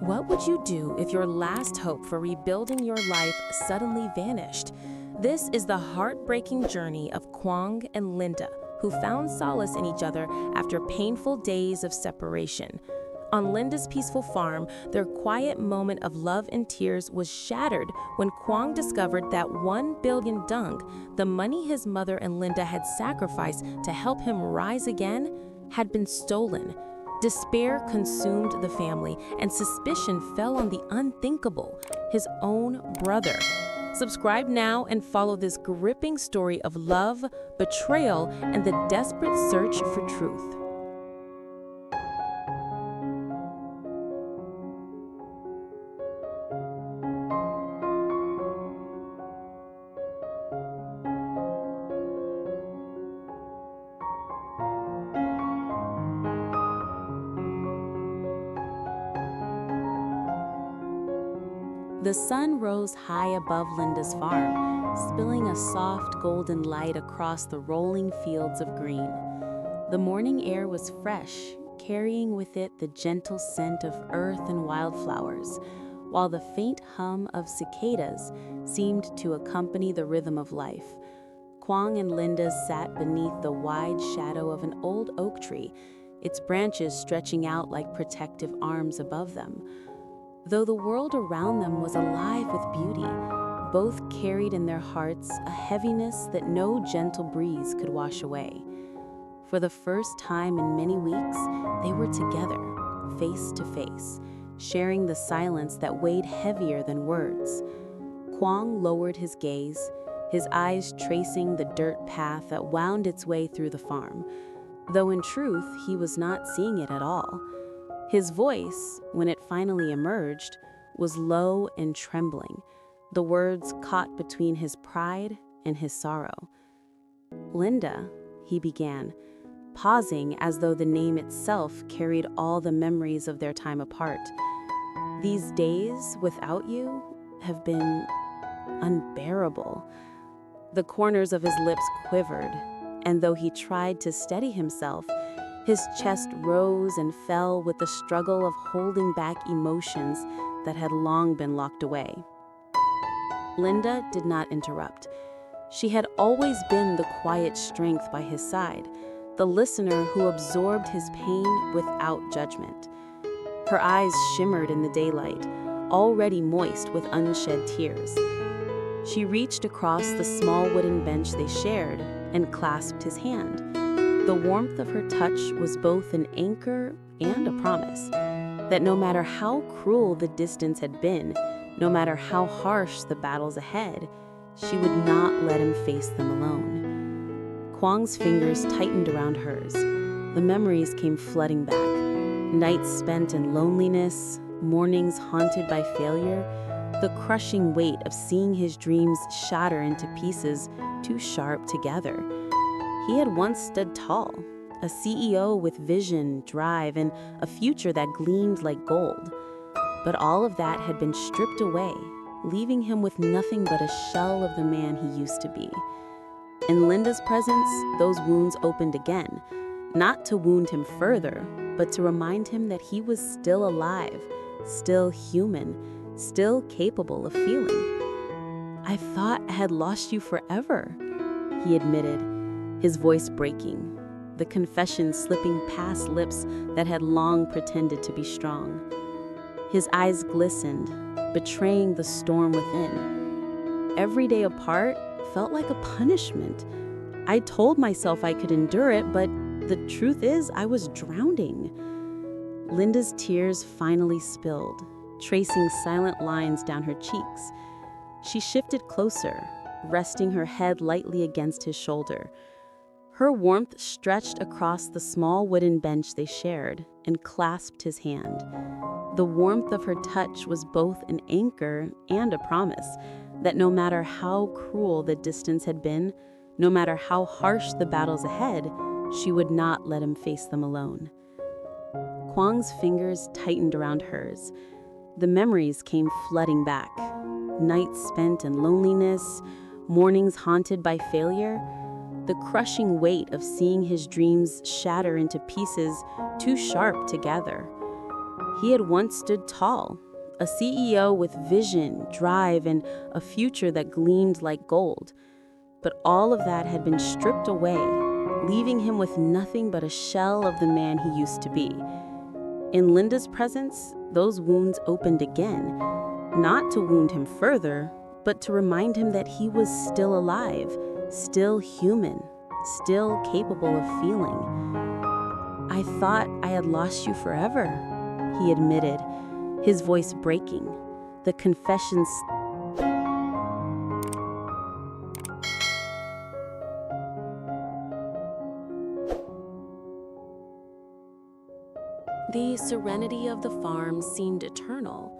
What would you do if your last hope for rebuilding your life suddenly vanished? This is the heartbreaking journey of Quang and Linda, who found solace in each other after painful days of separation. On Linda's peaceful farm, their quiet moment of love and tears was shattered when Quang discovered that 1 billion dung, the money his mother and Linda had sacrificed to help him rise again, had been stolen. Despair consumed the family, and suspicion fell on the unthinkable, his own brother. Subscribe now and follow this gripping story of love, betrayal, and the desperate search for truth. The sun rose high above Linda's farm, spilling a soft golden light across the rolling fields of green. The morning air was fresh, carrying with it the gentle scent of earth and wildflowers, while the faint hum of cicadas seemed to accompany the rhythm of life. Quang and Linda sat beneath the wide shadow of an old oak tree, its branches stretching out like protective arms above them. Though the world around them was alive with beauty, both carried in their hearts a heaviness that no gentle breeze could wash away. For the first time in many weeks, they were together, face to face, sharing the silence that weighed heavier than words. Quang lowered his gaze, his eyes tracing the dirt path that wound its way through the farm, though in truth he was not seeing it at all. His voice, when it finally emerged, was low and trembling, the words caught between his pride and his sorrow. "Linda," he began, pausing as though the name itself carried all the memories of their time apart. "These days without you have been unbearable." The corners of his lips quivered, and though he tried to steady himself, his chest rose and fell with the struggle of holding back emotions that had long been locked away. Linda did not interrupt. She had always been the quiet strength by his side, the listener who absorbed his pain without judgment. Her eyes shimmered in the daylight, already moist with unshed tears. She reached across the small wooden bench they shared and clasped his hand. The warmth of her touch was both an anchor and a promise that no matter how cruel the distance had been, no matter how harsh the battles ahead, she would not let him face them alone. Quang's fingers tightened around hers. The memories came flooding back. Nights spent in loneliness, mornings haunted by failure, the crushing weight of seeing his dreams shatter into pieces too sharp to gather. He had once stood tall, a CEO with vision, drive, and a future that gleamed like gold. But all of that had been stripped away, leaving him with nothing but a shell of the man he used to be. In Linda's presence, those wounds opened again, not to wound him further, but to remind him that he was still alive, still human, still capable of feeling. "I thought I had lost you forever," he admitted, his voice breaking, the confession slipping past lips that had long pretended to be strong. His eyes glistened, betraying the storm within. "Every day apart felt like a punishment. I told myself I could endure it, but the truth is I was drowning." Linda's tears finally spilled, tracing silent lines down her cheeks. She shifted closer, resting her head lightly against his shoulder. Her warmth stretched across the small wooden bench they shared and clasped his hand. The warmth of her touch was both an anchor and a promise that no matter how cruel the distance had been, no matter how harsh the battles ahead, she would not let him face them alone. Quang's fingers tightened around hers. The memories came flooding back. Nights spent in loneliness, mornings haunted by failure, the crushing weight of seeing his dreams shatter into pieces too sharp to gather. He had once stood tall, a CEO with vision, drive, and a future that gleamed like gold. But all of that had been stripped away, leaving him with nothing but a shell of the man he used to be. In Linda's presence, those wounds opened again, not to wound him further, but to remind him that he was still alive, still human, still capable of feeling. "I thought I had lost you forever," he admitted, his voice breaking. The confessions. The serenity of the farm seemed eternal,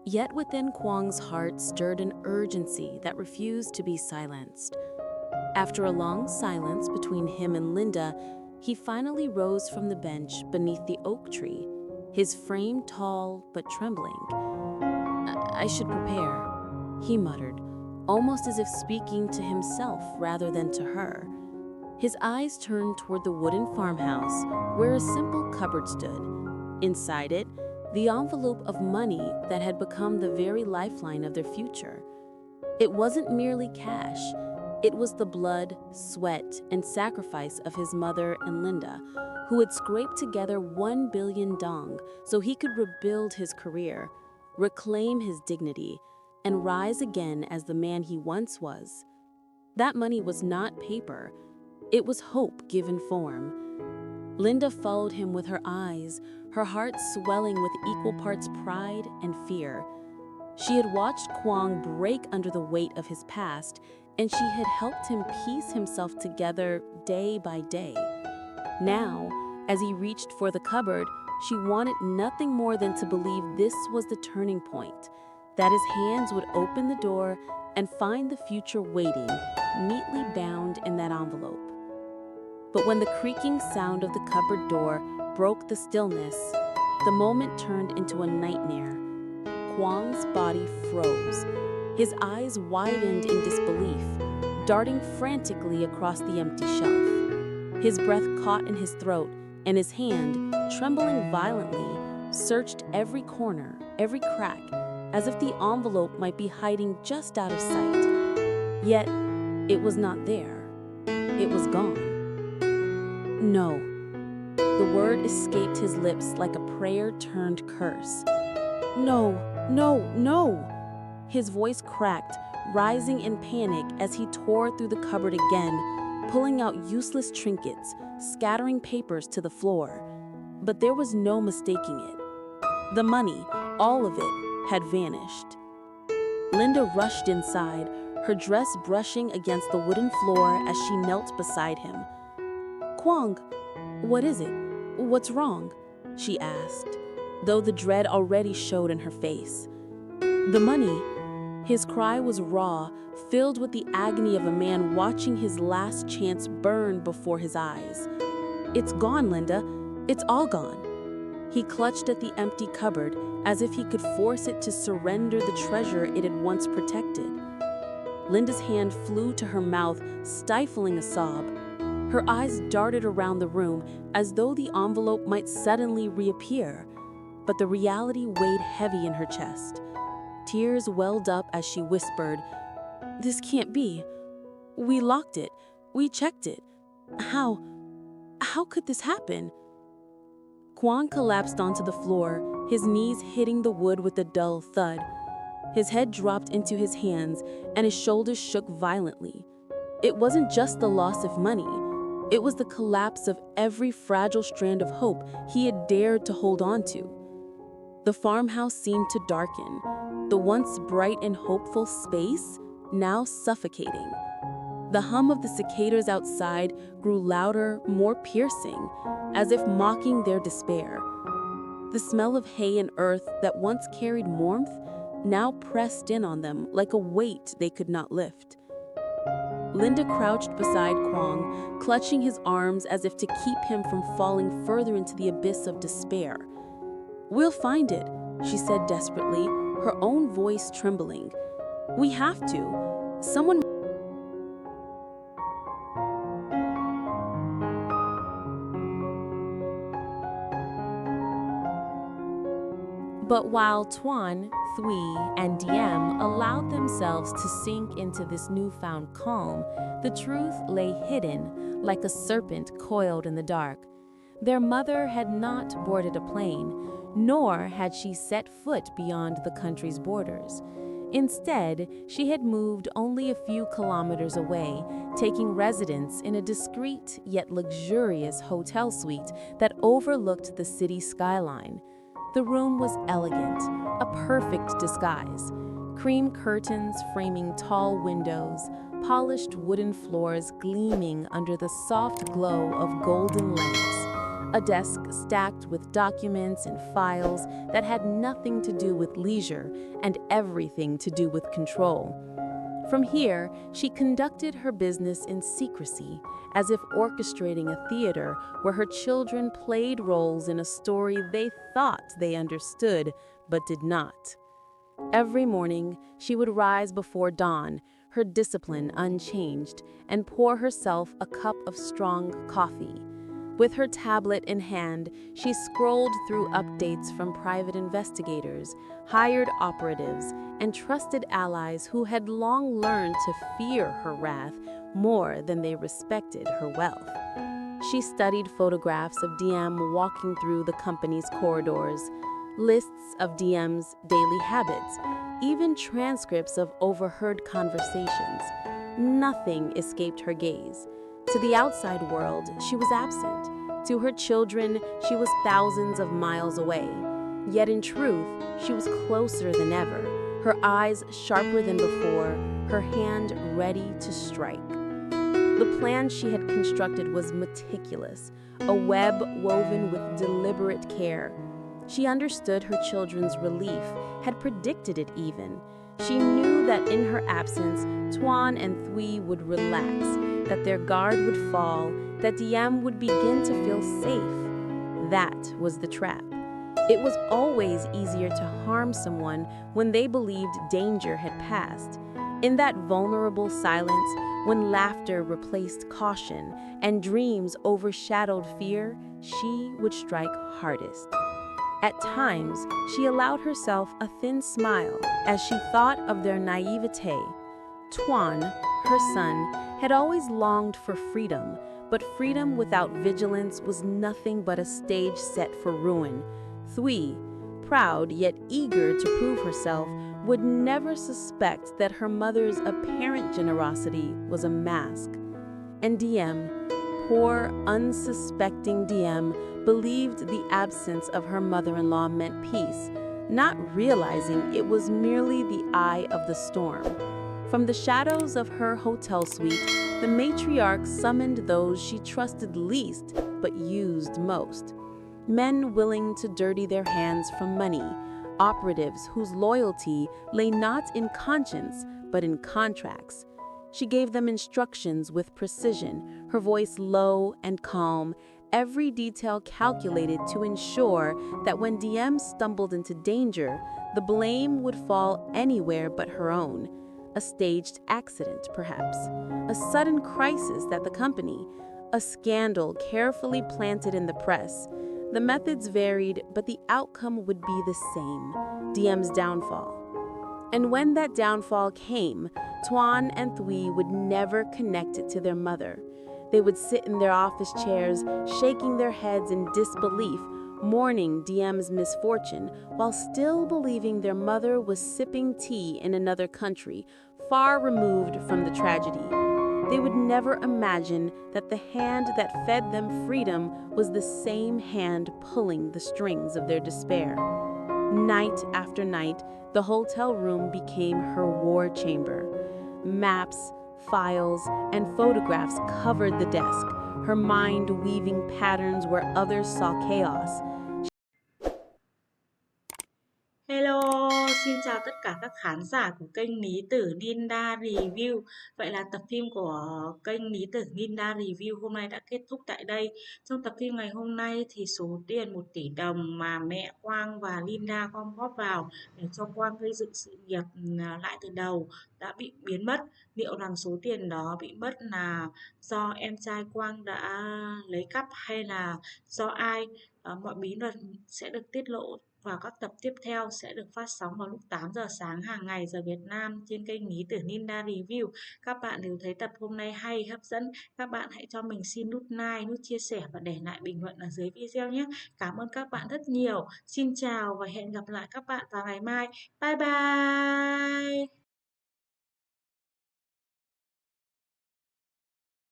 yet within Quang's heart stirred an urgency that refused to be silenced. After a long silence between him and Linda, he finally rose from the bench beneath the oak tree, his frame tall but trembling. I should prepare," he muttered, almost as if speaking to himself rather than to her. His eyes turned toward the wooden farmhouse where a simple cupboard stood. Inside it, the envelope of money that had become the very lifeline of their future. It wasn't merely cash. It was the blood, sweat, and sacrifice of his mother and Linda, who had scraped together 1 billion dong so he could rebuild his career, reclaim his dignity, and rise again as the man he once was. That money was not paper. It was hope given form. Linda followed him with her eyes, her heart swelling with equal parts pride and fear. She had watched Quang break under the weight of his past, and she had helped him piece himself together day by day. Now, as he reached for the cupboard, she wanted nothing more than to believe this was the turning point, that his hands would open the door and find the future waiting, neatly bound in that envelope. But when the creaking sound of the cupboard door broke the stillness, the moment turned into a nightmare. Quang's body froze. His eyes widened in disbelief, darting frantically across the empty shelf. His breath caught in his throat, and his hand, trembling violently, searched every corner, every crack, as if the envelope might be hiding just out of sight. Yet, it was not there. It was gone. "No." The word escaped his lips like a prayer turned curse. "No, no, no." His voice cracked, rising in panic as he tore through the cupboard again, pulling out useless trinkets, scattering papers to the floor. But there was no mistaking it. The money, all of it, had vanished. Linda rushed inside, her dress brushing against the wooden floor as she knelt beside him. "Quang, what is it? What's wrong?" she asked, though the dread already showed in her face. "The money." His cry was raw, filled with the agony of a man watching his last chance burn before his eyes. "It's gone, Linda. It's all gone." He clutched at the empty cupboard as if he could force it to surrender the treasure it had once protected. Linda's hand flew to her mouth, stifling a sob. Her eyes darted around the room as though the envelope might suddenly reappear, but the reality weighed heavy in her chest. Tears welled up as she whispered, "This can't be. We locked it. We checked it. How could this happen?" Quang collapsed onto the floor, his knees hitting the wood with a dull thud. His head dropped into his hands and his shoulders shook violently. It wasn't just the loss of money. It was the collapse of every fragile strand of hope he had dared to hold on to. The farmhouse seemed to darken, the once bright and hopeful space now suffocating. The hum of the cicadas outside grew louder, more piercing, as if mocking their despair. The smell of hay and earth that once carried warmth now pressed in on them like a weight they could not lift. Linda crouched beside Quang, clutching his arms as if to keep him from falling further into the abyss of despair. "We'll find it," she said desperately, her own voice trembling. "We have to. Someone..." But while Tuan, Thuy, and Diem allowed themselves to sink into this newfound calm, the truth lay hidden like a serpent coiled in the dark. Their mother had not boarded a plane, nor had she set foot beyond the country's borders. Instead, she had moved only a few kilometers away, taking residence in a discreet yet luxurious hotel suite that overlooked the city skyline. The room was elegant, a perfect disguise. Cream curtains framing tall windows, polished wooden floors gleaming under the soft glow of golden lamps, a desk stacked with documents and files that had nothing to do with leisure and everything to do with control. From here, she conducted her business in secrecy, as if orchestrating a theater where her children played roles in a story they thought they understood but did not. Every morning, she would rise before dawn, her discipline unchanged, and pour herself a cup of strong coffee. With her tablet in hand, she scrolled through updates from private investigators, hired operatives, and trusted allies who had long learned to fear her wrath more than they respected her wealth. She studied photographs of Diem walking through the company's corridors, lists of Diem's daily habits, even transcripts of overheard conversations. Nothing escaped her gaze. To the outside world, she was absent. To her children, she was thousands of miles away. Yet in truth, she was closer than ever, her eyes sharper than before, her hand ready to strike. The plan she had constructed was meticulous, a web woven with deliberate care. She understood her children's relief, had predicted it even. She knew that in her absence, Tuan and Thuy would relax, that their guard would fall, that Diem would begin to feel safe. That was the trap. It was always easier to harm someone when they believed danger had passed. In that vulnerable silence, when laughter replaced caution and dreams overshadowed fear, she would strike hardest. At times, she allowed herself a thin smile as she thought of their naivete. Tuan, her son, had always longed for freedom, but freedom without vigilance was nothing but a stage set for ruin. Thuy, proud yet eager to prove herself, would never suspect that her mother's apparent generosity was a mask. And Diem, poor, unsuspecting Diem, believed the absence of her mother-in-law meant peace, not realizing it was merely the eye of the storm. From the shadows of her hotel suite, the matriarch summoned those she trusted least but used most. Men willing to dirty their hands from money, operatives whose loyalty lay not in conscience but in contracts. She gave them instructions with precision, her voice low and calm, every detail calculated to ensure that when Diem stumbled into danger, the blame would fall anywhere but her own. A staged accident, perhaps, a sudden crisis at the company, a scandal carefully planted in the press. The methods varied, but the outcome would be the same: Diem's downfall. And when that downfall came, Tuan and Thuy would never connect it to their mother. They would sit in their office chairs, shaking their heads in disbelief, mourning Diem's misfortune, while still believing their mother was sipping tea in another country, far removed from the tragedy. They would never imagine that the hand that fed them freedom was the same hand pulling the strings of their despair. Night after night, the hotel room became her war chamber. Maps, files, and photographs covered the desk, her mind weaving patterns where others saw chaos. Hello, xin chào tất cả các khán giả của kênh Lý Tử Ninda Review. Vậy là tập phim của kênh Lý Tử Ninda Review hôm nay đã kết thúc tại đây. Trong tập phim ngày hôm nay thì số tiền 1 tỷ đồng mà mẹ Quang và Linda gom góp vào để cho Quang gây dựng sự nghiệp lại từ đầu đã bị biến mất. Liệu rằng số tiền đó bị mất là do em trai Quang đã lấy cắp hay là do ai? Mọi bí mật sẽ được tiết lộ và các tập tiếp theo sẽ được phát sóng vào lúc 8 giờ sáng hàng ngày giờ Việt Nam trên kênh Lý Tử Ninja Review. Các bạn nếu thấy tập hôm nay hay, hấp dẫn, các bạn hãy cho mình xin nút like, nút chia sẻ và để lại bình luận ở dưới video nhé. Cảm ơn các bạn rất nhiều. Xin chào và hẹn gặp lại các bạn vào ngày mai. Bye bye!